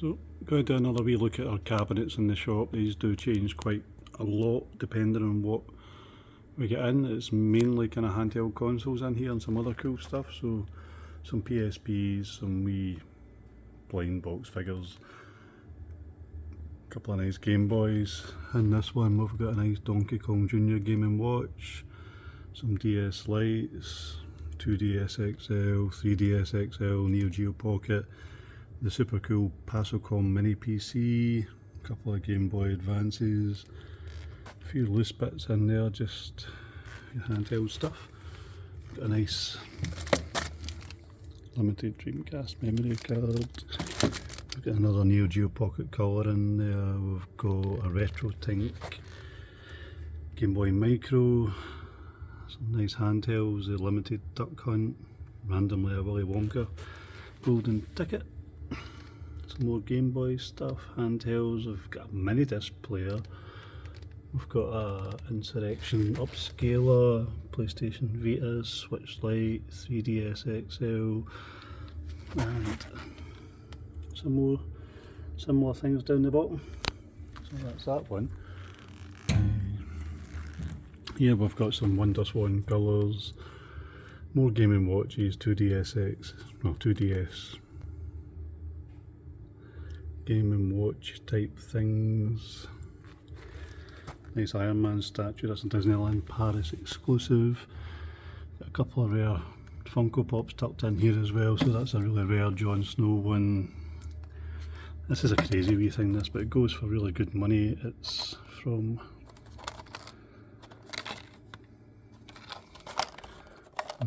So, going to another wee look at our cabinets in the shop. These do change quite a lot depending on what we get in. It's mainly kind of handheld consoles in here and some other cool stuff. So, some PSPs, some wee blind box figures, a couple of nice Game Boys. In this one, we've got a nice Donkey Kong Jr. Game & Watch, some DS Lites, 2DS XL, 3DS XL, Neo Geo Pocket, the super cool Pasocom Mini PC, a couple of Game Boy Advances, a few loose bits in there, just handheld stuff. Got a nice limited Dreamcast memory card. We've got another Neo Geo Pocket Color in there. We've got a Retro Tink Game Boy Micro, some nice handhelds, a limited Duck Hunt, randomly a Willy Wonka golden ticket. Some more Game Boy stuff, handhelds. We've got a mini disc player. We've got a Insurrection upscaler, PlayStation Vita, Switch Lite, 3DS XL, and some more similar things down the bottom. So that's that one. Here we've got some WonderSwan colours, more Game & Watches, 2DS Game & Watch type things. Nice Iron Man statue, that's a Disneyland Paris exclusive. Got a couple of rare Funko Pops tucked in here as well, so that's a really rare Jon Snow one. This is a crazy wee thing this, but it goes for really good money. It's from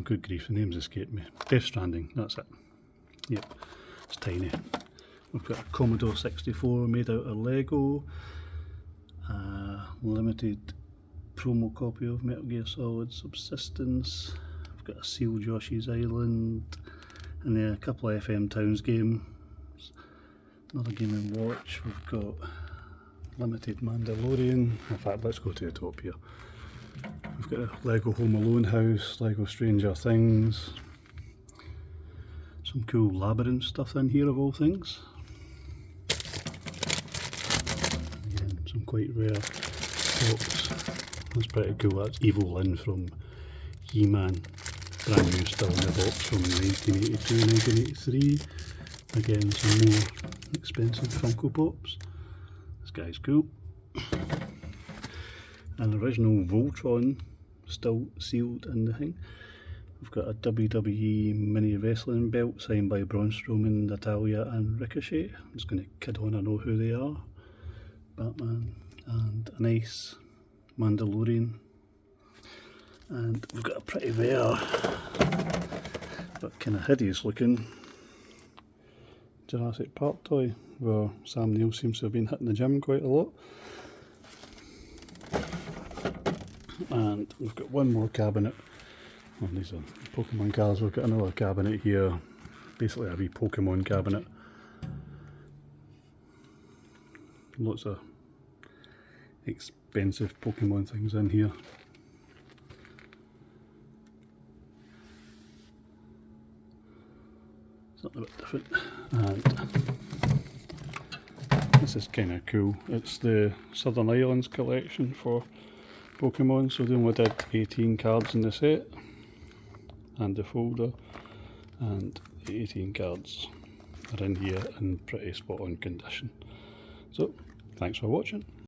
good grief, the name's escaped me. Death Stranding, that's it. Yep, it's tiny. We've got a Commodore 64 made out of Lego, a limited promo copy of Metal Gear Solid Subsistence. We've got a sealed Yoshi's Island, and then a couple of FM Towns games. Another Game & Watch. We've got limited Mandalorian. In fact, let's go to the top here. We've got a Lego Home Alone house, Lego Stranger Things. Some cool Labyrinth stuff in here of all things. Again, some quite rare pops. That's pretty cool. That's Evil Lyn from He-Man. Brand new, still in the box from 1982, 1983. Again, some more expensive Funko Pops. This guy's cool. An original Voltron, still sealed in the thing. We've got a WWE mini wrestling belt signed by Braun Strowman, Natalya and Ricochet. I'm just going to kid on, I know who they are. Batman, and a nice Mandalorian. And we've got a pretty rare, but kind of hideous looking Jurassic Park toy, where Sam Neill seems to have been hitting the gym quite a lot. And we've got one more cabinet. Oh, these are Pokemon cards. We've got another cabinet here, basically a wee Pokemon cabinet. Lots of expensive Pokemon things in here. Something a bit different. And this is kind of cool. It's the Southern Islands collection for Pokemon, so they only did 18 cards in the set, and the folder, and the 18 cards are in here in pretty spot on condition. So, thanks for watching.